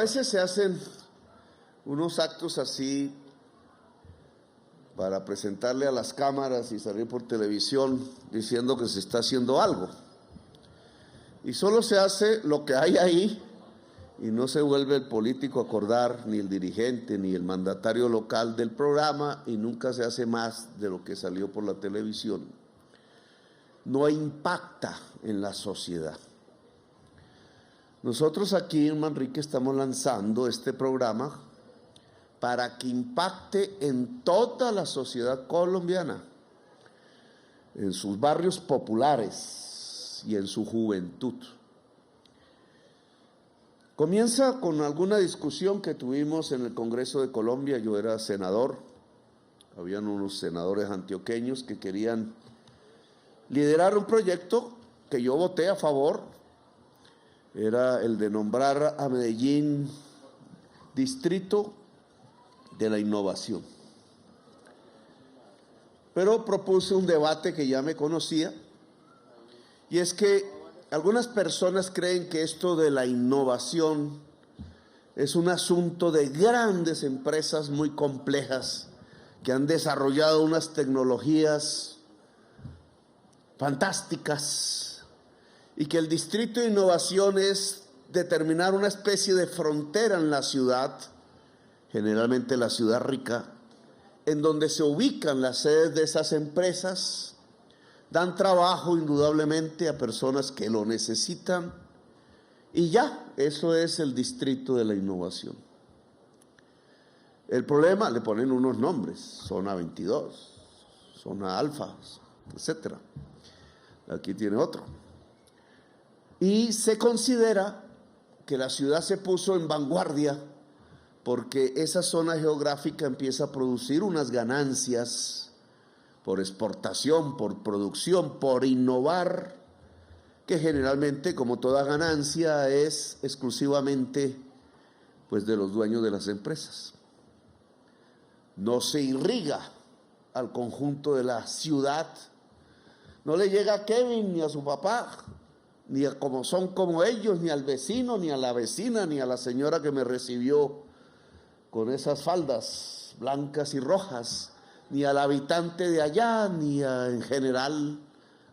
veces se hacen unos actos así para presentarle a las cámaras y salir por televisión diciendo que se está haciendo algo. Y solo se hace lo que hay ahí y no se vuelve el político a acordar, ni el dirigente, ni el mandatario local del programa, y nunca se hace más de lo que salió por la televisión. No impacta en la sociedad. Nosotros aquí en Manrique estamos lanzando este programa para que impacte en toda la sociedad colombiana, en sus barrios populares y en su juventud. Comienza con alguna discusión que tuvimos en el Congreso de Colombia. Yo era senador, habían unos senadores antioqueños que querían liderar un proyecto que yo voté a favor, era el de nombrar a Medellín distrito de la innovación. Pero propuse un debate que ya me conocía, y es que algunas personas creen que esto de la innovación es un asunto de grandes empresas muy complejas que han desarrollado unas tecnologías fantásticas y que el distrito de innovación es determinar una especie de frontera en la ciudad, generalmente la ciudad rica, en donde se ubican las sedes de esas empresas. Dan trabajo indudablemente a personas que lo necesitan y ya, eso es el distrito de la innovación. El problema, le ponen unos nombres, zona 22, zona alfa, etcétera. Aquí tiene otro. Y se considera que la ciudad se puso en vanguardia porque esa zona geográfica empieza a producir unas ganancias por exportación, por producción, por innovar, que generalmente, como toda ganancia, es exclusivamente pues de los dueños de las empresas. No se irriga al conjunto de la ciudad, no le llega a Kevin ni a su papá, ni a como son como ellos, ni al vecino, ni a la vecina, ni a la señora que me recibió con esas faldas blancas y rojas, ni al habitante de allá, ni en general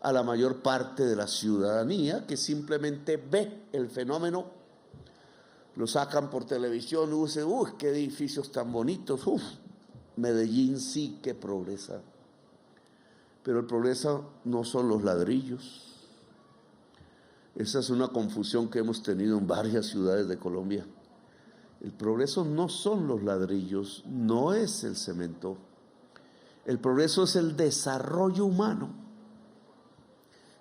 a la mayor parte de la ciudadanía que simplemente ve el fenómeno, lo sacan por televisión y dicen, qué edificios tan bonitos, Medellín sí que progresa. Pero el progreso no son los ladrillos. Esa es una confusión que hemos tenido en varias ciudades de Colombia. El progreso no son los ladrillos, no es el cemento. El progreso es el desarrollo humano.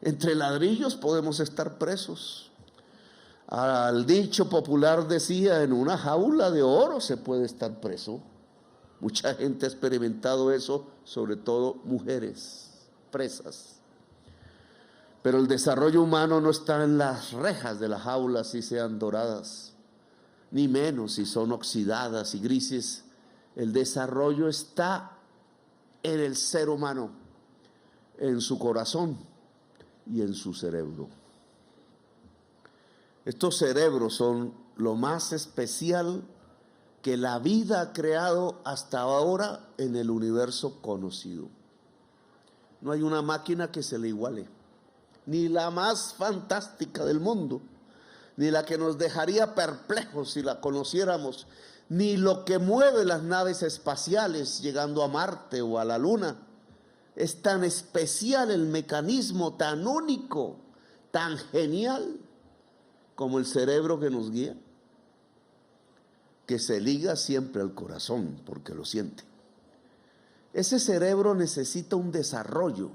Entre ladrillos podemos estar presos. Al dicho popular decía, en una jaula de oro se puede estar preso. Mucha gente ha experimentado eso, sobre todo mujeres presas. Pero el desarrollo humano no está en las rejas de la jaula, si sean doradas, ni menos si son oxidadas y grises. El desarrollo está en el ser humano, en su corazón y en su cerebro. Estos cerebros son lo más especial que la vida ha creado hasta ahora en el universo conocido. No hay una máquina que se le iguale, ni la más fantástica del mundo, ni la que nos dejaría perplejos si la conociéramos, ni lo que mueve las naves espaciales llegando a Marte o a la Luna. Es tan especial el mecanismo, tan único, tan genial como el cerebro que nos guía, que se liga siempre al corazón porque lo siente. Ese cerebro necesita un desarrollo,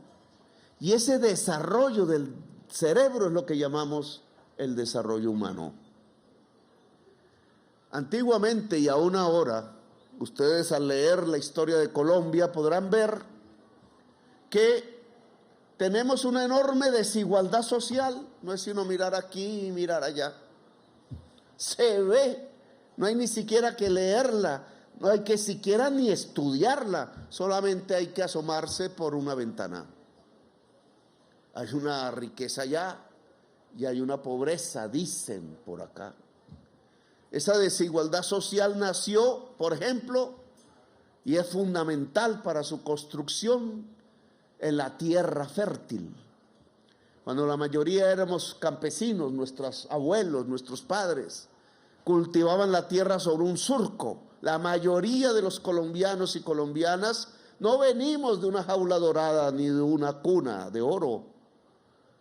y ese desarrollo del cerebro es lo que llamamos el desarrollo humano. Antiguamente y aún ahora, ustedes al leer la historia de Colombia podrán ver que tenemos una enorme desigualdad social. No es sino mirar aquí y mirar allá. Se ve, no hay ni siquiera que leerla, no hay que siquiera ni estudiarla, solamente hay que asomarse por una ventana. Hay una riqueza allá y hay una pobreza, dicen por acá. Esa desigualdad social nació, por ejemplo, y es fundamental para su construcción, en la tierra fértil. Cuando la mayoría éramos campesinos, nuestros abuelos, nuestros padres, cultivaban la tierra sobre un surco. La mayoría de los colombianos y colombianas no venimos de una jaula dorada ni de una cuna de oro.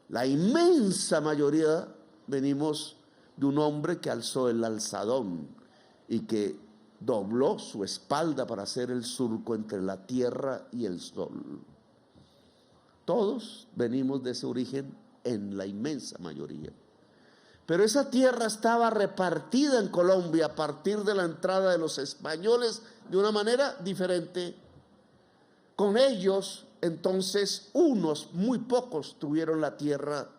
La inmensa mayoría venimos de un hombre que alzó el alzadón y que dobló su espalda para hacer el surco entre la tierra y el sol. Todos venimos de ese origen en la inmensa mayoría. Pero esa tierra estaba repartida en Colombia a partir de la entrada de los españoles de una manera diferente. Con ellos, entonces, unos muy pocos tuvieron la tierra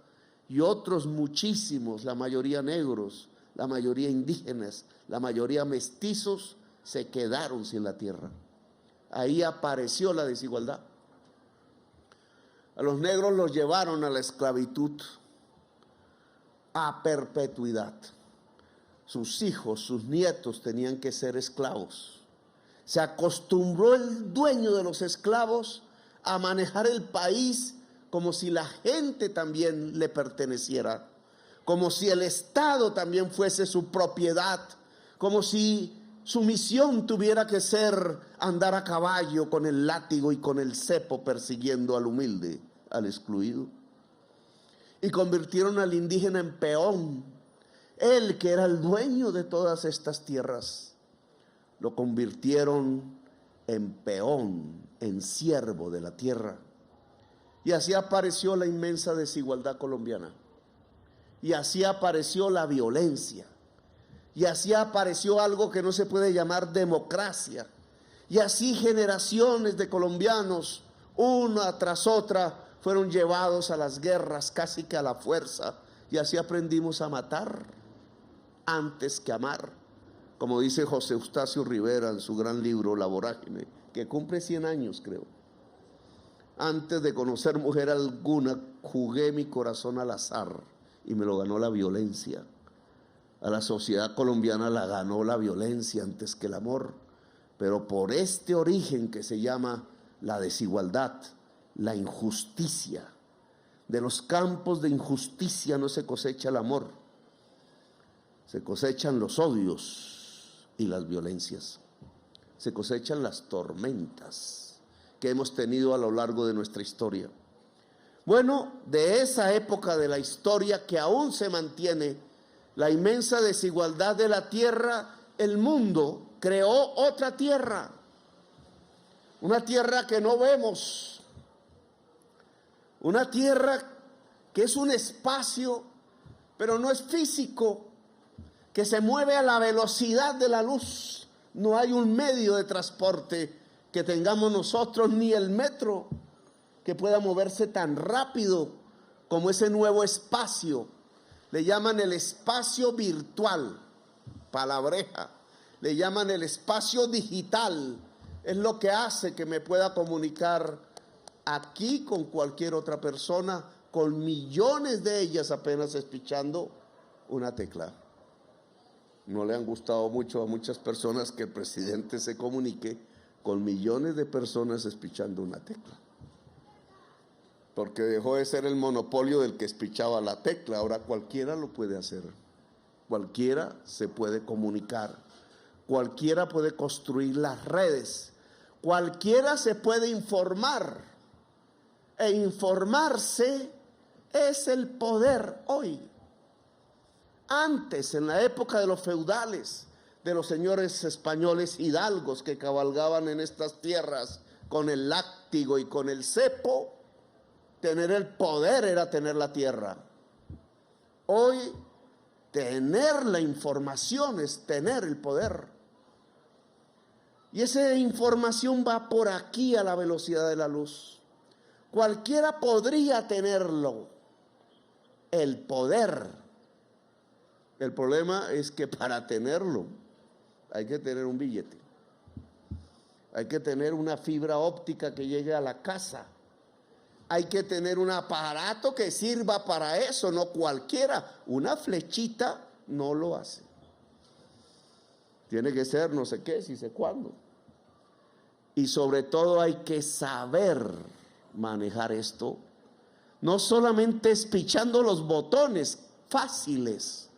y otros muchísimos, la mayoría negros, la mayoría indígenas, la mayoría mestizos, se quedaron sin la tierra. Ahí apareció la desigualdad. A los negros los llevaron a la esclavitud a perpetuidad. Sus hijos, sus nietos tenían que ser esclavos. Se acostumbró el dueño de los esclavos a manejar el país como si la gente también le perteneciera, como si el Estado también fuese su propiedad, como si su misión tuviera que ser andar a caballo con el látigo y con el cepo persiguiendo al humilde, al excluido. Y convirtieron al indígena en peón. Él, que era el dueño de todas estas tierras, lo convirtieron en peón, en siervo de la tierra. Y así apareció la inmensa desigualdad colombiana. Y así apareció la violencia. Y así apareció algo que no se puede llamar democracia. Y así generaciones de colombianos, una tras otra, fueron llevados a las guerras casi que a la fuerza. Y así aprendimos a matar antes que amar. Como dice José Eustacio Rivera en su gran libro La Vorágine, que cumple 100 años, creo. Antes de conocer mujer alguna, jugué mi corazón al azar y me lo ganó la violencia. A la sociedad colombiana la ganó la violencia antes que el amor, pero por este origen que se llama la desigualdad, la injusticia. De los campos de injusticia no se cosecha el amor, se cosechan los odios y las violencias, se cosechan las tormentas que hemos tenido a lo largo de nuestra historia. Bueno, de esa época de la historia que aún se mantiene la inmensa desigualdad de la tierra, el mundo creó otra tierra, una tierra que no vemos, una tierra que es un espacio, pero no es físico, que se mueve a la velocidad de la luz. No hay un medio de transporte que tengamos nosotros, ni el metro, que pueda moverse tan rápido como ese nuevo espacio. Le llaman el espacio virtual, palabreja. Le llaman el espacio digital. Es lo que hace que me pueda comunicar aquí con cualquier otra persona, con millones de ellas apenas espichando una tecla. No le han gustado mucho a muchas personas que el presidente se comunique con millones de personas espichando una tecla, porque dejó de ser el monopolio del que espichaba la tecla. Ahora cualquiera lo puede hacer, cualquiera se puede comunicar, cualquiera puede construir las redes, cualquiera se puede informar, e informarse es el poder hoy. Antes, en la época de los feudales, de los señores españoles hidalgos que cabalgaban en estas tierras con el látigo y con el cepo, tener el poder era tener la tierra. Hoy, tener la información es tener el poder. Y esa información va por aquí a la velocidad de la luz. Cualquiera podría tenerlo, el poder. El problema es que para tenerlo hay que tener un billete, hay que tener una fibra óptica que llegue a la casa, hay que tener un aparato que sirva para eso, no cualquiera. Una flechita no lo hace. Tiene que ser no sé qué, si sé cuándo. Y sobre todo hay que saber manejar esto. No solamente espichando los botones fáciles,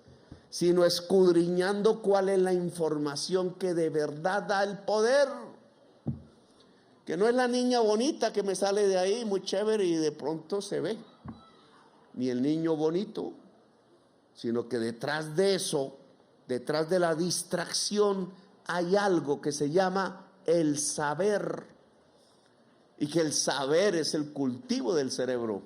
sino escudriñando cuál es la información que de verdad da el poder. Que no es la niña bonita que me sale de ahí, muy chévere, y de pronto se ve. Ni el niño bonito, sino que detrás de eso, detrás de la distracción, hay algo que se llama el saber. Y que el saber es el cultivo del cerebro.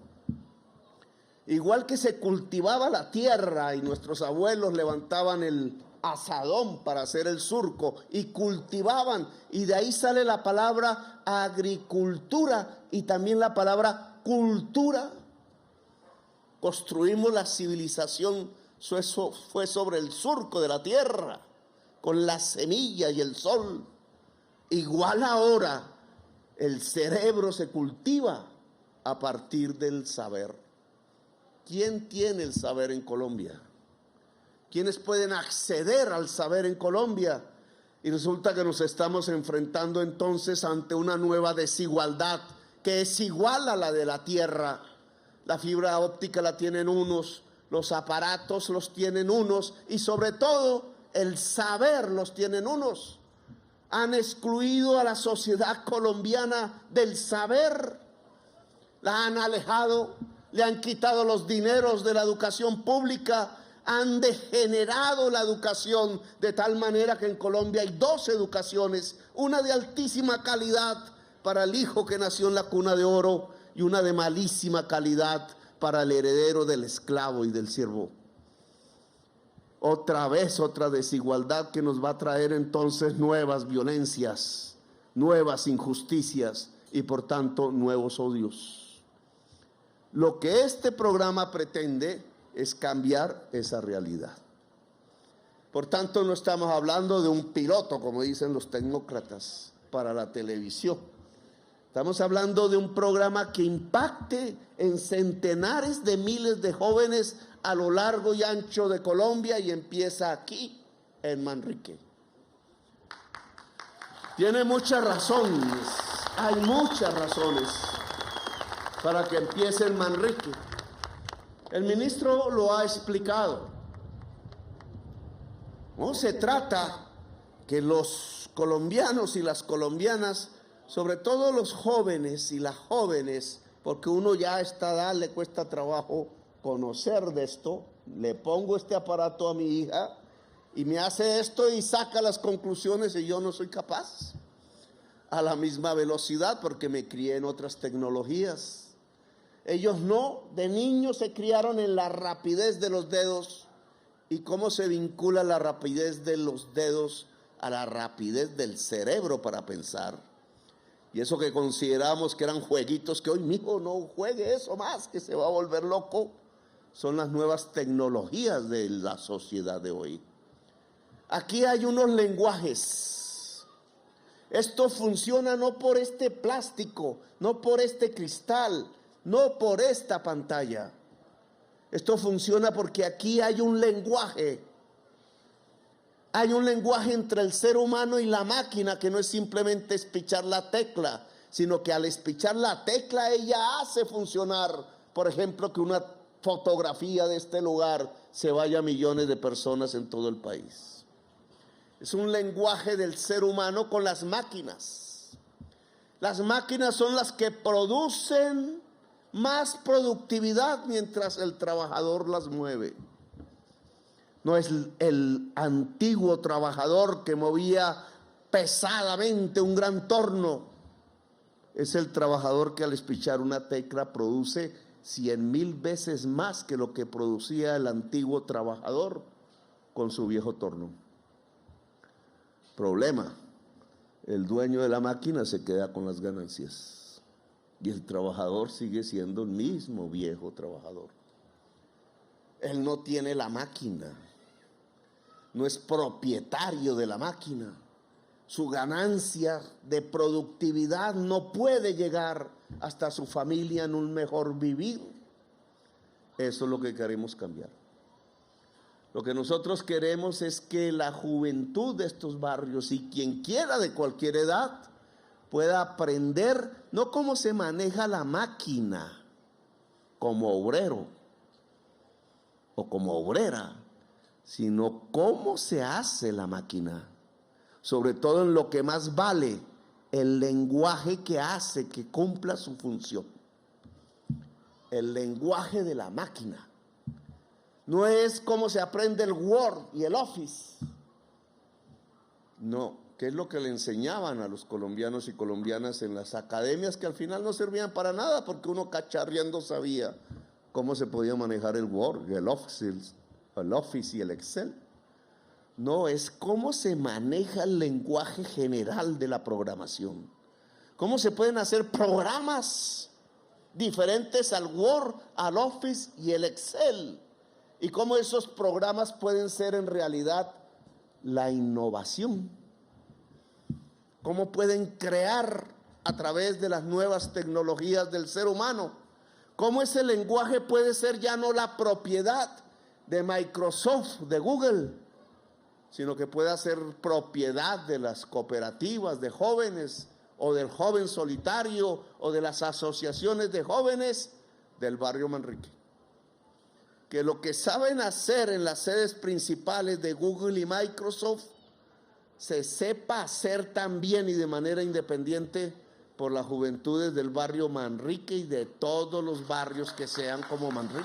Igual que se cultivaba la tierra y nuestros abuelos levantaban el asadón para hacer el surco y cultivaban, y de ahí sale la palabra agricultura y también la palabra cultura. Construimos la civilización, eso fue sobre el surco de la tierra, con la semilla y el sol. Igual ahora el cerebro se cultiva a partir del saber. ¿Quién tiene el saber en Colombia? ¿Quiénes pueden acceder al saber en Colombia? Y resulta que nos estamos enfrentando entonces ante una nueva desigualdad que es igual a la de la tierra. La fibra óptica la tienen unos, los aparatos los tienen unos y sobre todo el saber los tienen unos. Han excluido a la sociedad colombiana del saber, la han alejado, le han quitado los dineros de la educación pública, han degenerado la educación de tal manera que en Colombia hay 2 educaciones, una de altísima calidad para el hijo que nació en la cuna de oro y una de malísima calidad para el heredero del esclavo y del siervo. Otra vez otra desigualdad que nos va a traer entonces nuevas violencias, nuevas injusticias y por tanto nuevos odios. Lo que este programa pretende es cambiar esa realidad. Por tanto, no estamos hablando de un piloto, como dicen los tecnócratas, para la televisión. Estamos hablando de un programa que impacte en centenares de miles de jóvenes a lo largo y ancho de Colombia y empieza aquí, en Manrique. Tiene muchas razones, hay muchas razones para que empiece en Manrique. El ministro lo ha explicado. No se trata que los colombianos y las colombianas, sobre todo los jóvenes y las jóvenes, porque uno ya a esta edad le cuesta trabajo conocer de esto, le pongo este aparato a mi hija y me hace esto y saca las conclusiones y yo no soy capaz a la misma velocidad porque me crié en otras tecnologías. Ellos no, de niños se criaron en la rapidez de los dedos. ¿Y cómo se vincula la rapidez de los dedos a la rapidez del cerebro para pensar? Y eso que consideramos que eran jueguitos, que hoy mijo no juegue eso más, que se va a volver loco, son las nuevas tecnologías de la sociedad de hoy. Aquí hay unos lenguajes. Esto funciona no por este plástico, no por este cristal, no por esta pantalla. Esto funciona porque aquí hay un lenguaje. Hay un lenguaje entre el ser humano y la máquina que no es simplemente espichar la tecla, sino que al espichar la tecla ella hace funcionar, por ejemplo, que una fotografía de este lugar se vaya a millones de personas en todo el país. Es un lenguaje del ser humano con las máquinas. Las máquinas son las que producen más productividad mientras el trabajador las mueve. No es el antiguo trabajador que movía pesadamente un gran torno. Es el trabajador que al espichar una tecla produce 100,000 veces más que lo que producía el antiguo trabajador con su viejo torno. Problema: el dueño de la máquina se queda con las ganancias. Y el trabajador sigue siendo el mismo viejo trabajador. Él no tiene la máquina, no es propietario de la máquina. Su ganancia de productividad no puede llegar hasta su familia en un mejor vivir. Eso es lo que queremos cambiar. Lo que nosotros queremos es que la juventud de estos barrios y quien quiera de cualquier edad pueda aprender no cómo se maneja la máquina como obrero o como obrera, sino cómo se hace la máquina, sobre todo en lo que más vale, el lenguaje que hace que cumpla su función, el lenguaje de la máquina. No es cómo se aprende el Word y el Office, no, que es lo que le enseñaban a los colombianos y colombianas en las academias, que al final no servían para nada porque uno cacharreando sabía cómo se podía manejar el Word, el Office y el Excel. No, es cómo se maneja el lenguaje general de la programación. Cómo se pueden hacer programas diferentes al Word, al Office y el Excel. Y cómo esos programas pueden ser en realidad la innovación. Cómo pueden crear a través de las nuevas tecnologías del ser humano. Cómo ese lenguaje puede ser ya no la propiedad de Microsoft, de Google, sino que pueda ser propiedad de las cooperativas de jóvenes o del joven solitario o de las asociaciones de jóvenes del barrio Manrique. Que lo que saben hacer en las sedes principales de Google y Microsoft se sepa hacer también y de manera independiente por las juventudes del barrio Manrique y de todos los barrios que sean como Manrique.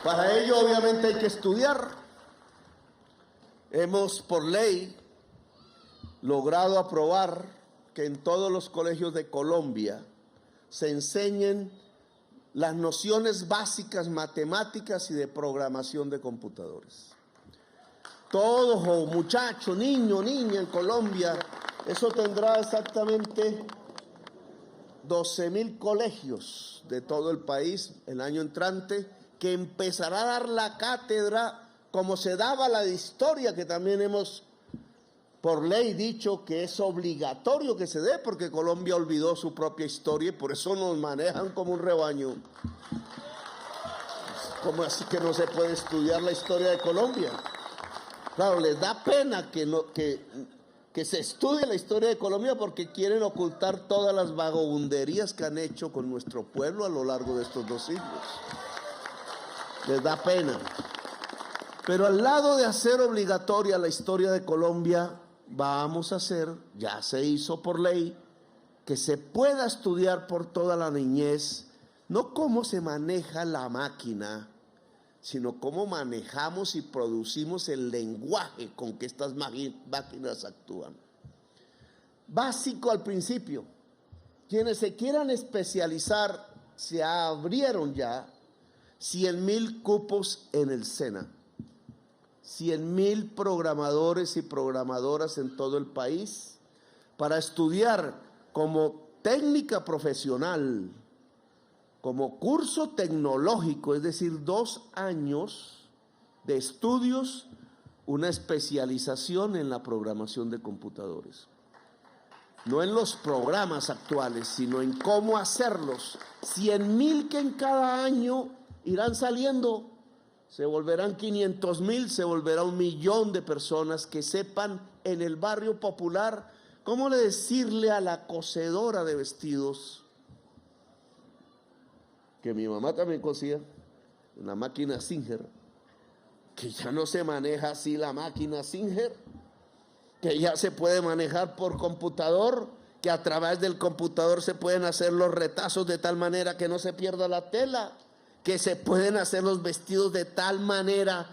Para ello obviamente hay que estudiar. Hemos por ley logrado aprobar que en todos los colegios de Colombia se enseñen las nociones básicas matemáticas y de programación de computadores. Todo muchacho, niño, niña en Colombia, eso tendrá exactamente 12.000 colegios de todo el país el año entrante, que empezará a dar la cátedra como se daba la de historia, que también hemos por ley dicho que es obligatorio que se dé, porque Colombia olvidó su propia historia y por eso nos manejan como un rebaño. ¿Cómo así que no se puede estudiar la historia de Colombia? Claro, les da pena que se estudie la historia de Colombia porque quieren ocultar todas las vagabunderías que han hecho con nuestro pueblo a lo largo de estos 2 siglos. Les da pena. Pero al lado de hacer obligatoria la historia de Colombia, vamos a hacer, ya se hizo por ley, que se pueda estudiar por toda la niñez, no cómo se maneja la máquina, sino cómo manejamos y producimos el lenguaje con que estas máquinas actúan. Básico al principio. Quienes se quieran especializar, se abrieron ya 100.000 cupos en el SENA. 100.000 programadores y programadoras en todo el país para estudiar como técnica profesional, como curso tecnológico, es decir, 2 años de estudios, una especialización en la programación de computadores. No en los programas actuales, sino en cómo hacerlos. 100.000 que en cada año irán saliendo. Se volverán 500.000, se volverá 1.000.000 de personas que sepan en el barrio popular cómo decirle a la cosedora de vestidos, que mi mamá también cosía, una máquina Singer, que ya no se maneja así la máquina Singer, que ya se puede manejar por computador, que a través del computador se pueden hacer los retazos de tal manera que no se pierda la tela, que se pueden hacer los vestidos de tal manera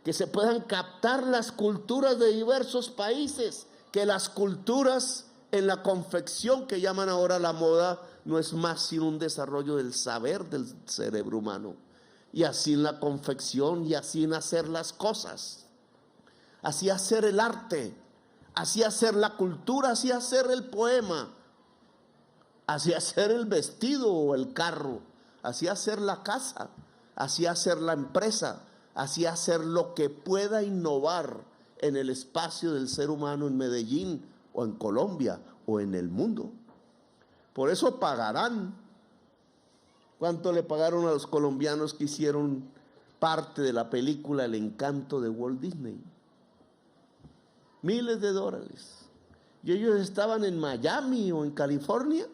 que se puedan captar las culturas de diversos países, que las culturas en la confección que llaman ahora la moda no es más sino un desarrollo del saber del cerebro humano, y así en la confección y así en hacer las cosas, así hacer el arte, así hacer la cultura, así hacer el poema, así hacer el vestido o el carro, así hacer la casa, así hacer la empresa, así hacer lo que pueda innovar en el espacio del ser humano en Medellín o en Colombia o en el mundo. Por eso pagarán ¿Cuánto le pagaron a los colombianos que hicieron parte de la película El Encanto de Walt Disney? Miles de dólares. Y ellos estaban en Miami o en California,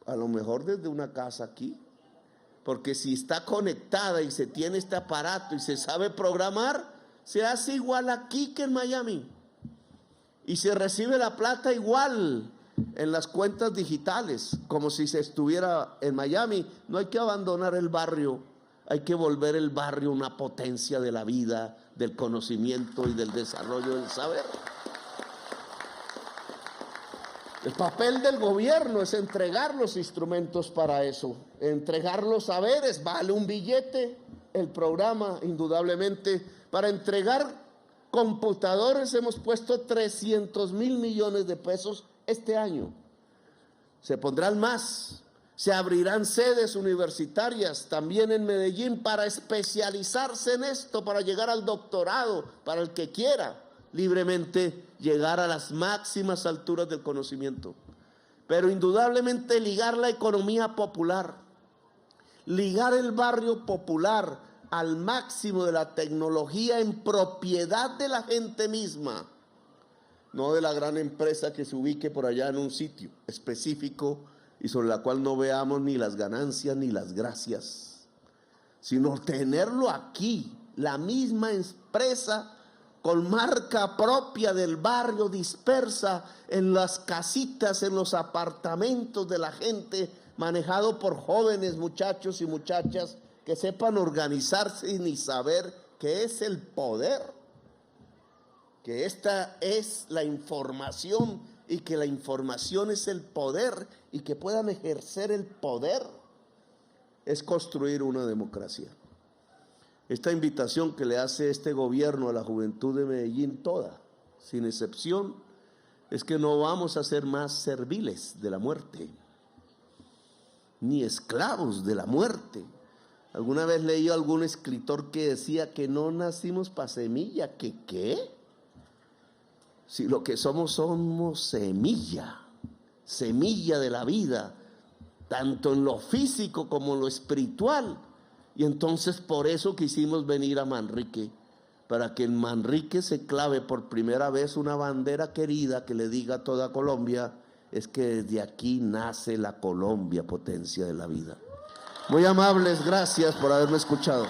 a lo mejor desde una casa aquí, porque si está conectada y se tiene este aparato y se sabe programar, se hace igual aquí que en Miami, y se recibe la plata igual en las cuentas digitales, como si se estuviera en Miami. No hay que abandonar el barrio, hay que volver el barrio una potencia de la vida, del conocimiento y del desarrollo del saber. El papel del gobierno es entregar los instrumentos para eso, entregar los saberes. Vale un billete el programa, indudablemente. Para entregar computadores hemos puesto 300 mil millones de pesos este año. Se pondrán más. Se abrirán sedes universitarias también en Medellín para especializarse en esto, para llegar al doctorado, para el que quiera libremente llegar a las máximas alturas del conocimiento. Pero indudablemente ligar la economía popular, ligar el barrio popular al máximo de la tecnología en propiedad de la gente misma, no de la gran empresa que se ubique por allá en un sitio específico y sobre la cual no veamos ni las ganancias ni las gracias, sino tenerlo aquí, la misma empresa con marca propia del barrio, dispersa en las casitas, en los apartamentos de la gente, manejado por jóvenes muchachos y muchachas que sepan organizarse y saber qué es el poder, que esta es la información y que la información es el poder y que puedan ejercer el poder, es construir una democracia. Esta invitación que le hace este gobierno a la juventud de Medellín toda, sin excepción, es que no vamos a ser más serviles de la muerte, ni esclavos de la muerte. Alguna vez leí a algún escritor que decía que no nacimos para semilla, ¿que qué? Si lo que somos semilla, semilla de la vida, tanto en lo físico como en lo espiritual. Y entonces por eso quisimos venir a Manrique, para que en Manrique se clave por primera vez una bandera querida que le diga a toda Colombia, es que desde aquí nace la Colombia, potencia de la vida. Muy amables, gracias por haberme escuchado.